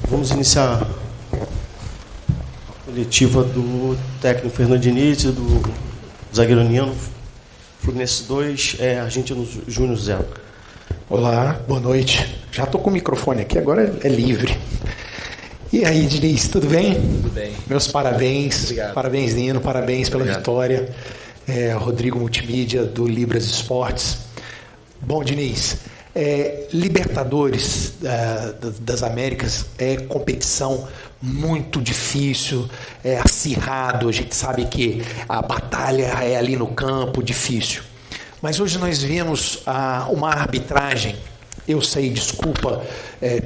Vamos iniciar a coletiva do técnico Fernando Diniz e do zagueiro Nino. Fluminense 2, Argentino Júnior 0. Olá, boa noite. Já estou com o microfone aqui, agora é livre. E aí, Diniz, tudo bem? Tudo bem. Meus parabéns. Obrigado. Parabéns, Nino, parabéns pela Obrigado. vitória. Rodrigo Multimídia, do Libras Esportes. Bom, Diniz, Libertadores das Américas é competição muito difícil, é acirrado, a gente sabe que a batalha é ali no campo, difícil. Mas hoje nós vimos uma arbitragem. Eu sei, desculpa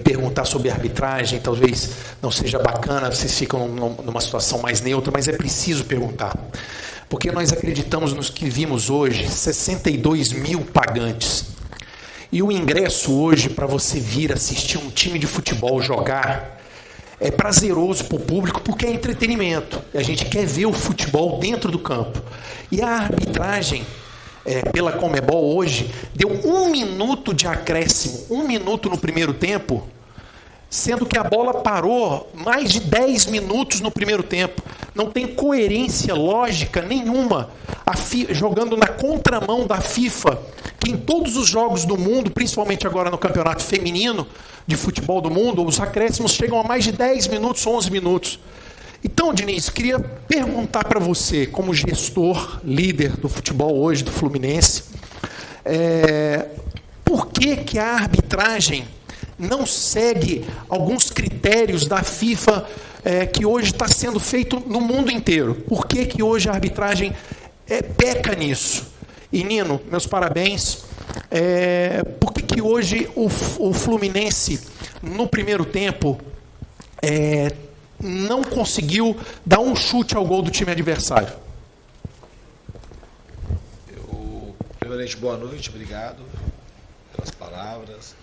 perguntar sobre arbitragem, talvez não seja bacana, vocês ficam numa situação mais neutra, mas é preciso perguntar. Porque nós acreditamos nos que vimos hoje, 62 mil pagantes. E o ingresso hoje, para você vir assistir um time de futebol jogar, é prazeroso para o público porque é entretenimento. A gente quer ver o futebol dentro do campo. E a arbitragem pela Conmebol hoje deu 1 minuto de acréscimo, 1 minuto no primeiro tempo, sendo que a bola parou mais de 10 minutos no primeiro tempo. Não tem coerência lógica nenhuma, jogando na contramão da FIFA, que em todos os jogos do mundo, principalmente agora no campeonato feminino de futebol do mundo, os acréscimos chegam a mais de 10 minutos, 11 minutos. Então, Diniz, queria perguntar para você, como gestor, líder do futebol hoje do Fluminense, por que a arbitragem não segue alguns critérios da FIFA que hoje está sendo feito no mundo inteiro? Por que hoje a arbitragem peca nisso? E, Nino, meus parabéns. Por que hoje o Fluminense, no primeiro tempo, não conseguiu dar um chute ao gol do time adversário? Primeiramente, boa noite, obrigado pelas palavras.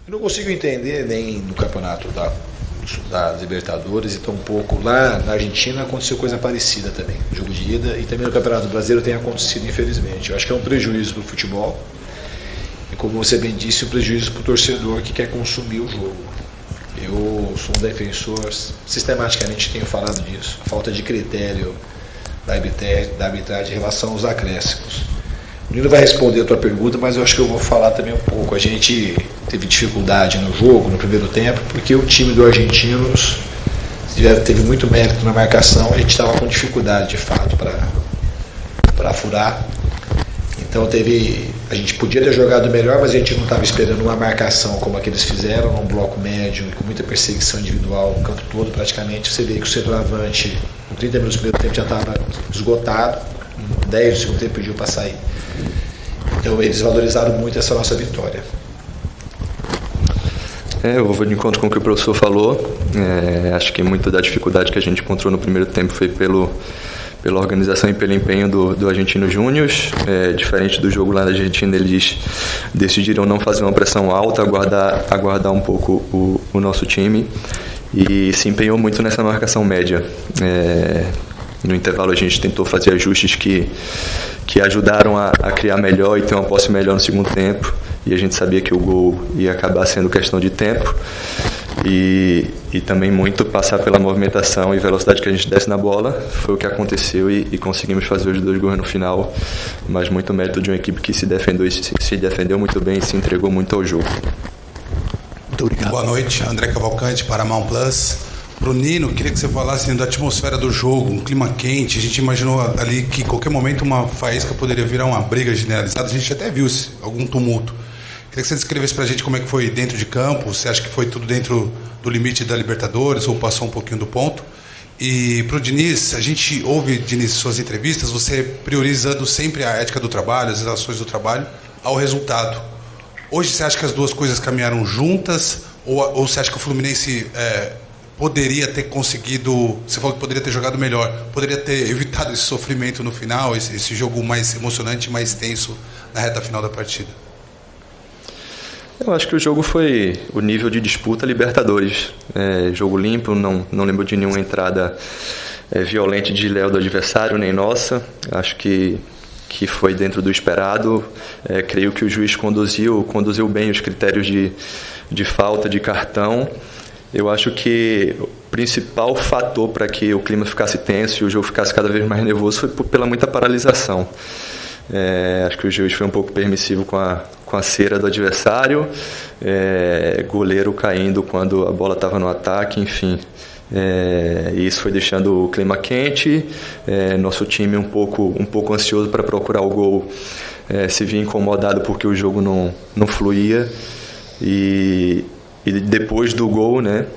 Eu não consigo entender nem no campeonato da Libertadores e tampouco lá na Argentina aconteceu coisa parecida também, jogo de ida, e também no Campeonato Brasileiro tem acontecido, infelizmente. Eu acho que é um prejuízo para o futebol e, como você bem disse, um prejuízo para o torcedor que quer consumir o jogo. Eu sou um defensor, sistematicamente tenho falado disso, a falta de critério da arbitragem em relação aos acréscimos. O Nino vai responder a tua pergunta, mas eu acho que eu vou falar também um pouco. A gente teve dificuldade no jogo, no primeiro tempo, porque o time do Argentinos teve muito mérito na marcação, a gente estava com dificuldade, de fato, para furar. Então a gente podia ter jogado melhor, mas a gente não estava esperando uma marcação como a que eles fizeram, num bloco médio, com muita perseguição individual o campo todo praticamente. Você vê que o centroavante, com 30 minutos do primeiro tempo, já estava esgotado, 10 do segundo tempo pediu para sair. Então eles valorizaram muito essa nossa vitória. Eu vou de encontro com o que o professor falou. Acho que muito da dificuldade que a gente encontrou no primeiro tempo foi pela organização e pelo empenho do Argentino Júnior. Diferente do jogo lá na Argentina, eles decidiram não fazer uma pressão alta, aguardar um pouco o nosso time, e se empenhou muito nessa marcação média. No intervalo a gente tentou fazer ajustes que ajudaram a criar melhor e ter uma posse melhor no segundo tempo, e a gente sabia que o gol ia acabar sendo questão de tempo e também muito passar pela movimentação e velocidade que a gente desse na bola. Foi o que aconteceu e conseguimos fazer os 2 gols no final, mas muito mérito de uma equipe que se defendeu muito bem e se entregou muito ao jogo. Muito obrigado. Boa noite, André Cavalcante, Paramount Plus. Pro Nino, queria que você falasse da atmosfera do jogo, um clima quente. A gente imaginou ali que em qualquer momento uma faísca poderia virar uma briga generalizada. A gente até viu algum tumulto. Queria que você descrevesse pra gente como é que foi dentro de campo. Você acha que foi tudo dentro do limite da Libertadores ou passou um pouquinho do ponto? E pro Diniz, a gente ouve, Diniz, suas entrevistas, você priorizando sempre a ética do trabalho, as relações do trabalho, ao resultado. Hoje você acha que as duas coisas caminharam juntas? Ou você acha que o Fluminense poderia ter conseguido, você falou que poderia ter jogado melhor, poderia ter evitado esse sofrimento no final, esse jogo mais emocionante, mais tenso na reta final da partida? Eu acho que o jogo foi o nível de disputa Libertadores. Jogo limpo, não lembro de nenhuma entrada violenta de Léo do adversário, nem nossa. Acho que que foi dentro do esperado. Creio que o juiz conduziu bem os critérios de falta, de cartão. Eu acho que o principal fator para que o clima ficasse tenso e o jogo ficasse cada vez mais nervoso foi pela muita paralisação. Acho que o juiz foi um pouco permissivo com a cera do adversário, goleiro caindo quando a bola estava no ataque, enfim. Isso foi deixando o clima quente, nosso time um pouco ansioso para procurar o gol, se via incomodado porque o jogo não fluía, e depois do gol, né,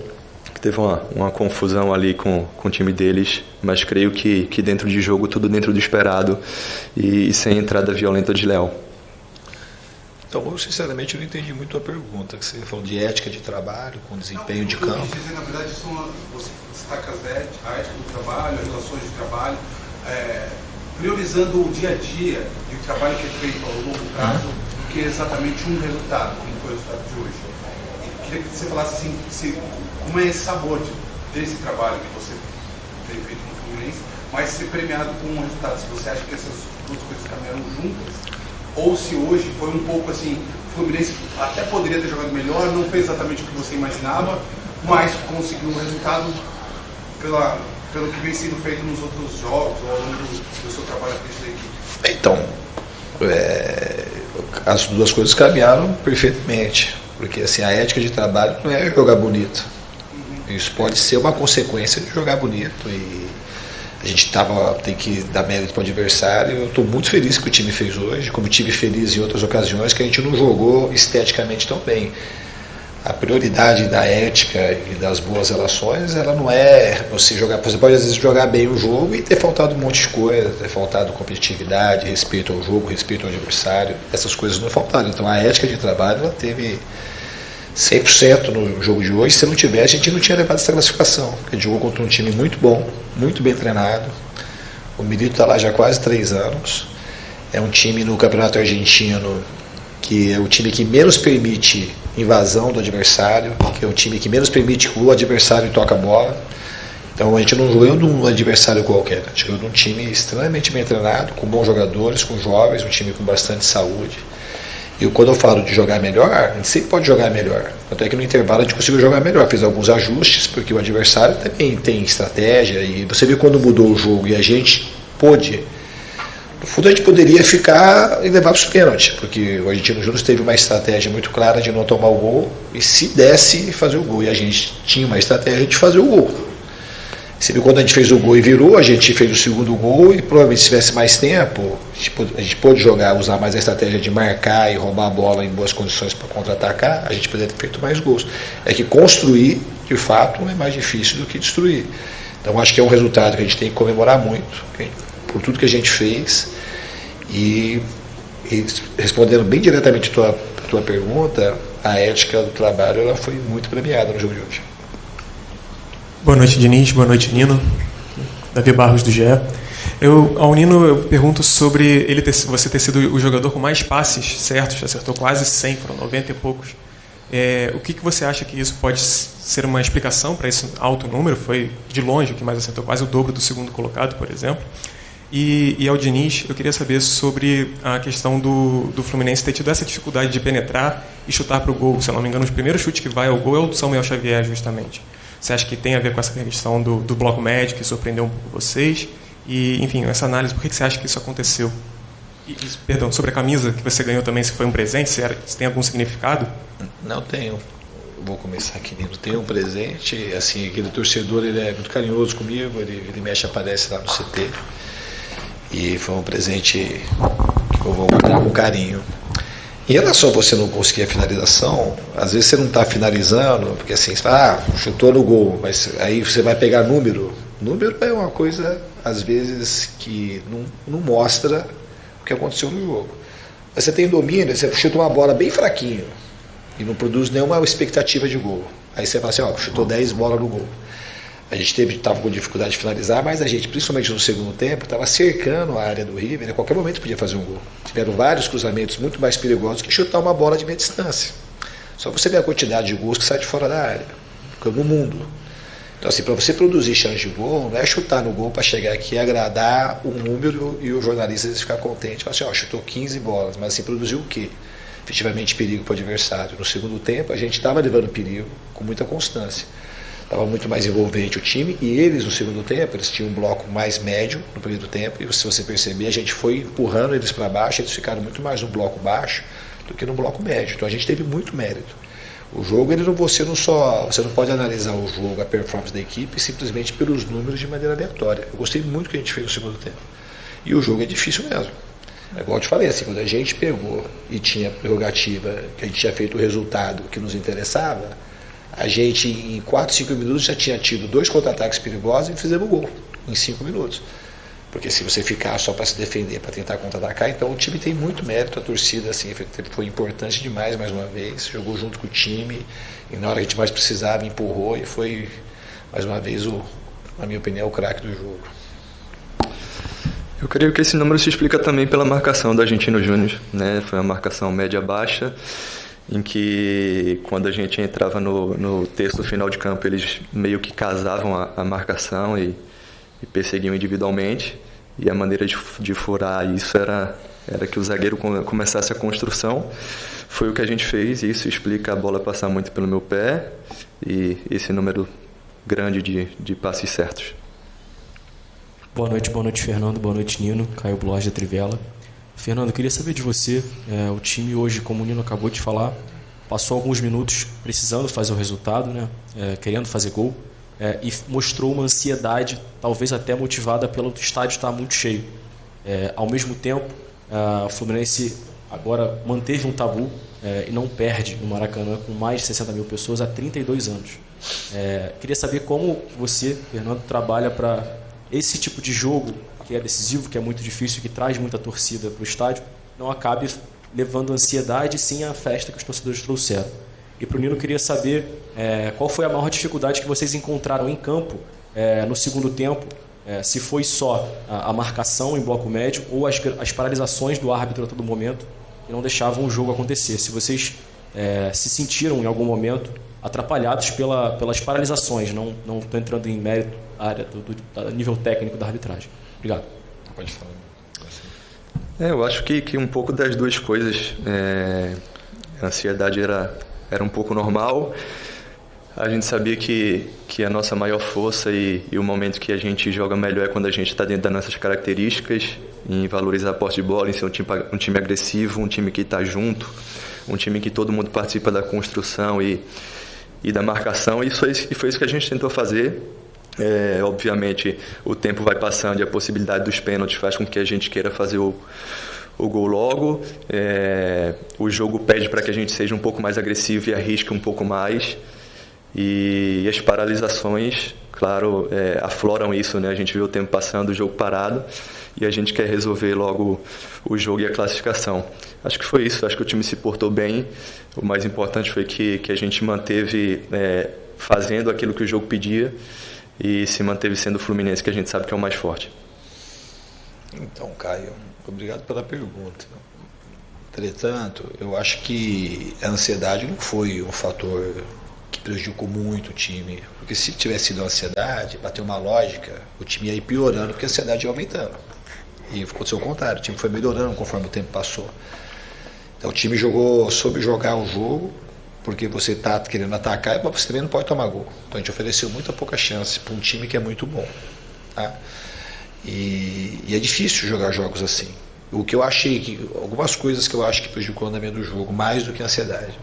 teve uma confusão ali com o time deles, mas creio que dentro de jogo, tudo dentro do esperado e sem entrada violenta de Léo. Então, eu sinceramente não entendi muito a pergunta, que você falou de ética de trabalho, com desempenho de campo. Eu quis dizer, na verdade, você destaca a ética do trabalho, as relações de trabalho, priorizando o dia a dia e o trabalho que é feito ao longo prazo, do que exatamente um resultado, como foi o resultado de hoje. Eu queria que você falasse assim, como é esse sabor desse trabalho que você tem feito no Fluminense, mas ser premiado com um resultado. Se você acha que essas duas coisas caminharam juntas, ou se hoje foi um pouco assim, o Fluminense até poderia ter jogado melhor, não fez exatamente o que você imaginava, mas conseguiu um resultado pelo que vem sendo feito nos outros jogos, ou ao longo do seu trabalho à frente da equipe. Então, as duas coisas caminharam perfeitamente, porque assim, a ética de trabalho não é jogar bonito. Isso pode ser uma consequência de jogar bonito, e a gente tem que dar mérito para o adversário. Eu estou muito feliz com o que o time fez hoje, como tive feliz em outras ocasiões que a gente não jogou esteticamente tão bem. A prioridade da ética e das boas relações, ela não é você jogar. Você pode às vezes jogar bem o jogo e ter faltado um monte de coisa, ter faltado competitividade, respeito ao jogo, respeito ao adversário. Essas coisas não faltaram. Então a ética de trabalho, ela teve 100% no jogo de hoje. Se não tivesse, a gente não tinha levado essa classificação. A gente jogou contra um time muito bom, muito bem treinado. O Milito está lá já há quase 3 anos. É um time no Campeonato Argentino que é o time que menos permite invasão do adversário, que é o time que menos permite que o adversário toque a bola. Então a gente não jogou de um adversário qualquer, a gente jogou de um time extremamente bem treinado, com bons jogadores, com jovens, um time com bastante saúde. E quando eu falo de jogar melhor, a gente sempre pode jogar melhor. Até que no intervalo a gente conseguiu jogar melhor, fez alguns ajustes, porque o adversário também tem estratégia, e você viu quando mudou o jogo e a gente pôde. No fundo a gente poderia ficar e levar para os pênaltis, porque o Argentino Júnior teve uma estratégia muito clara de não tomar o gol, e se desse fazer o gol, e a gente tinha uma estratégia de fazer o gol. Você viu quando a gente fez o gol e virou, a gente fez o segundo gol, e provavelmente se tivesse mais tempo, a gente pôde usar mais a estratégia de marcar e roubar a bola em boas condições para contra-atacar, a gente poderia ter feito mais gols. É que construir, de fato, é mais difícil do que destruir. Então acho que é um resultado que a gente tem que comemorar muito, por tudo que a gente fez. E respondendo bem diretamente a tua pergunta, a ética do trabalho, ela foi muito premiada no jogo de hoje. Boa noite, Diniz. Boa noite, Nino. Davi Barros, do GE. Ao Nino, eu pergunto sobre você ter sido o jogador com mais passes certos, acertou quase 100, foram 90 e poucos. O que você acha que isso pode ser uma explicação para esse alto número? Foi de longe o que mais acertou, quase o dobro do segundo colocado, por exemplo. E ao Diniz, eu queria saber sobre a questão do Fluminense ter tido essa dificuldade de penetrar e chutar para o gol. Se eu não me engano, os primeiros chutes que vai ao gol é o do Samuel Xavier, justamente. Você acha que tem a ver com essa questão do bloco médio, que surpreendeu um pouco vocês? E, enfim, essa análise, por que você acha que isso aconteceu? Perdão, sobre a camisa que você ganhou também, se foi um presente, se tem algum significado? Não tenho. Vou começar aqui, Nino. Tem um presente, assim, aquele torcedor, ele é muito carinhoso comigo, ele mexe, aparece lá no CT. E foi um presente que eu vou guardar com carinho. Em relação a você não conseguir a finalização, às vezes você não está finalizando, porque assim, você fala, chutou no gol, mas aí você vai pegar número. Número é uma coisa, às vezes, que não mostra o que aconteceu no jogo. Mas você tem domínio, você chuta uma bola bem fraquinho e não produz nenhuma expectativa de gol. Aí você fala assim, chutou 10 bolas no gol. A gente estava com dificuldade de finalizar, mas a gente, principalmente no segundo tempo, estava cercando a área do River, a qualquer momento podia fazer um gol. Tiveram vários cruzamentos muito mais perigosos que chutar uma bola de meia distância. Só você vê a quantidade de gols que sai de fora da área, no mundo. Então, assim, para você produzir chance de gol, não é chutar no gol para chegar aqui e agradar o número e o jornalista ficar contente. Falar assim, ó, chutou 15 bolas, mas assim, produziu o quê? Efetivamente perigo para o adversário. No segundo tempo, a gente estava levando perigo com muita constância. Estava muito mais envolvente o time, e eles no segundo tempo, eles tinham um bloco mais médio no primeiro tempo, e se você perceber, a gente foi empurrando eles para baixo, eles ficaram muito mais no bloco baixo do que no bloco médio. Então a gente teve muito mérito. O jogo, você não pode analisar o jogo, a performance da equipe, simplesmente pelos números de maneira aleatória. Eu gostei muito do que a gente fez no segundo tempo. E o jogo é difícil mesmo. É igual eu te falei, assim, quando a gente pegou e tinha prerrogativa, que a gente tinha feito o resultado que nos interessava, a gente em 4, 5 minutos já tinha tido 2 contra-ataques perigosos e fizemos gol em 5 minutos. Porque se você ficar só para se defender, para tentar contra-atacar, então o time tem muito mérito, a torcida assim, foi importante demais mais uma vez, jogou junto com o time, e na hora que a gente mais precisava, empurrou, e foi mais uma vez, na minha opinião, o craque do jogo. Eu creio que esse número se explica também pela marcação do Argentino Júnior, né? Foi uma marcação média-baixa, em que quando a gente entrava no terço final de campo, eles meio que casavam a marcação e perseguiam individualmente, e a maneira de furar isso era que o zagueiro começasse a construção. Foi o que a gente fez, e isso explica a bola passar muito pelo meu pé e esse número grande de passes certos. Boa noite, Fernando. Boa noite, Nino. Caio Bloch da Trivela. Fernando, eu queria saber de você, o time hoje, como o Nino acabou de falar, passou alguns minutos precisando fazer o resultado, né? Querendo fazer gol, e mostrou uma ansiedade, talvez até motivada pelo estádio estar muito cheio. Ao mesmo tempo, o Fluminense agora manteve um tabu e não perde no Maracanã com mais de 60 mil pessoas há 32 anos. Queria saber como você, Fernando, trabalha para esse tipo de jogo, que é decisivo, que é muito difícil, que traz muita torcida para o estádio, não acabe levando ansiedade, sim a festa que os torcedores trouxeram. E para o Nino, eu queria saber qual foi a maior dificuldade que vocês encontraram em campo no segundo tempo, se foi só a marcação em bloco médio ou as paralisações do árbitro a todo momento que não deixavam o jogo acontecer. Se vocês se sentiram em algum momento atrapalhados pelas paralisações, não estou entrando em mérito área do nível técnico da arbitragem. Obrigado. Pode falar. Eu acho que um pouco das duas coisas. A ansiedade era um pouco normal. A gente sabia que a nossa maior força e o momento que a gente joga melhor é quando a gente está dentro das nossas características, em valorizar a posse de bola, em ser um time agressivo, um time que está junto, um time que todo mundo participa da construção e da marcação. E foi isso que a gente tentou fazer. Obviamente o tempo vai passando e a possibilidade dos pênaltis faz com que a gente queira fazer o gol logo. O jogo pede para que a gente seja um pouco mais agressivo e arrisque um pouco mais, e as paralisações, claro, afloram isso, né? A gente vê o tempo passando, o jogo parado, e a gente quer resolver logo o jogo e a classificação. Acho que foi isso, acho que o time se portou bem. O mais importante foi que a gente manteve fazendo aquilo que o jogo pedia, e se manteve sendo o Fluminense, que a gente sabe que é o mais forte. Então, Caio, obrigado pela pergunta. Entretanto, eu acho que a ansiedade não foi um fator que prejudicou muito o time, porque se tivesse sido a ansiedade, bateu uma lógica, o time ia ir piorando, porque a ansiedade ia aumentando. E aconteceu o contrário, o time foi melhorando conforme o tempo passou. Então o time soube jogar o jogo, porque você está querendo atacar, mas você também não pode tomar gol. Então a gente ofereceu muita pouca chance para um time que é muito bom. Tá? E é difícil jogar jogos assim. O que eu achei, algumas coisas que eu acho que prejudicou o andamento do jogo, mais do que a ansiedade.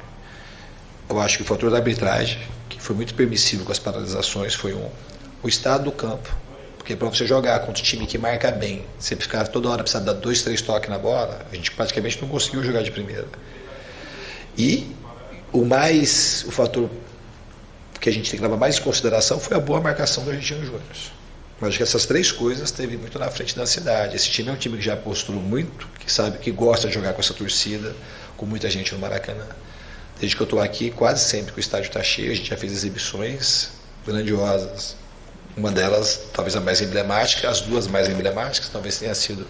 Eu acho que o fator da arbitragem, que foi muito permissivo com as paralisações, foi o estado do campo. Porque para você jogar contra um time que marca bem, você ficar toda hora precisando dar 2, 3 toques na bola, a gente praticamente não conseguiu jogar de primeira. E o fator que a gente tem que levar mais em consideração foi a boa marcação do Argentino Júnior. Eu acho que essas 3 coisas esteve muito na frente da ansiedade. Esse time é um time que já postou muito, que sabe que gosta de jogar com essa torcida, com muita gente no Maracanã. Desde que eu estou aqui, quase sempre que o estádio está cheio, a gente já fez exibições grandiosas. Uma delas, talvez a mais emblemática, as 2 mais emblemáticas, talvez tenha sido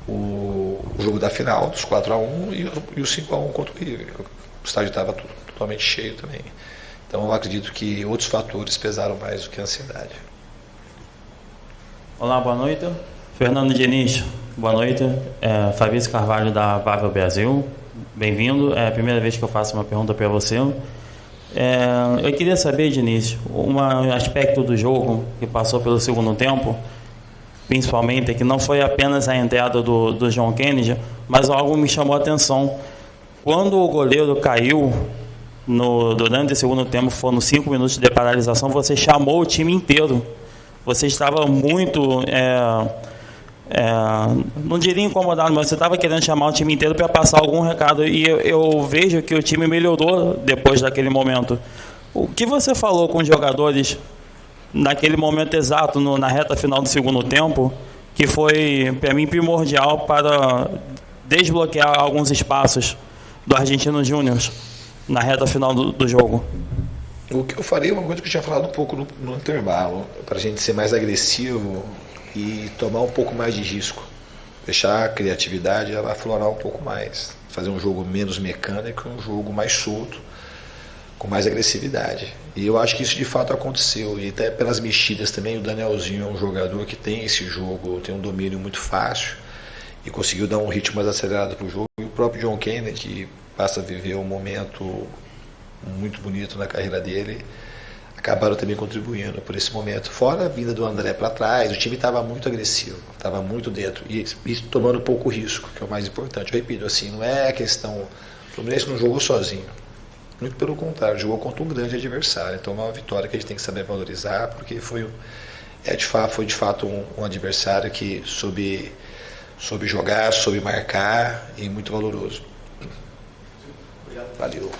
o jogo da final, dos 4-1 e o 5-1 contra o River. O estádio estava totalmente cheio também. Então eu acredito que outros fatores pesaram mais do que a ansiedade. Olá, boa noite. Fernando Diniz, boa noite. Fabrício Carvalho da Vável Brasil, bem-vindo. É a primeira vez que eu faço uma pergunta para você. Eu queria saber, Diniz, um aspecto do jogo que passou pelo segundo tempo, principalmente, que não foi apenas a entrada do John Kennedy, mas algo me chamou a atenção. Quando o goleiro caiu durante o segundo tempo, foram 5 minutos de paralisação, você chamou o time inteiro. Você estava muito, não diria incomodado, mas você estava querendo chamar o time inteiro para passar algum recado. E eu vejo que o time melhorou depois daquele momento. O que você falou com os jogadores naquele momento exato, na reta final do segundo tempo, que foi, para mim, primordial para desbloquear alguns espaços do Argentinos Júnior na reta final do jogo? O que eu falei é uma coisa que eu tinha falado um pouco no intervalo, para a gente ser mais agressivo e tomar um pouco mais de risco, deixar a criatividade ela aflorar um pouco mais, fazer um jogo menos mecânico, um jogo mais solto, com mais agressividade. E eu acho que isso de fato aconteceu, e até pelas mexidas também. O Danielzinho é um jogador que tem esse jogo, tem um domínio muito fácil e conseguiu dar um ritmo mais acelerado para o jogo. E o próprio John Kennedy passa a viver um momento muito bonito na carreira dele, acabaram também contribuindo por esse momento. Fora a vinda do André para trás, o time estava muito agressivo, estava muito dentro e tomando pouco risco, que é o mais importante. Eu repito, assim, não é a questão, o Fluminense não jogou sozinho, muito pelo contrário, jogou contra um grande adversário. Então é uma vitória que a gente tem que saber valorizar, porque foi de fato um adversário que soube jogar, soube marcar, e muito valoroso. Valeu.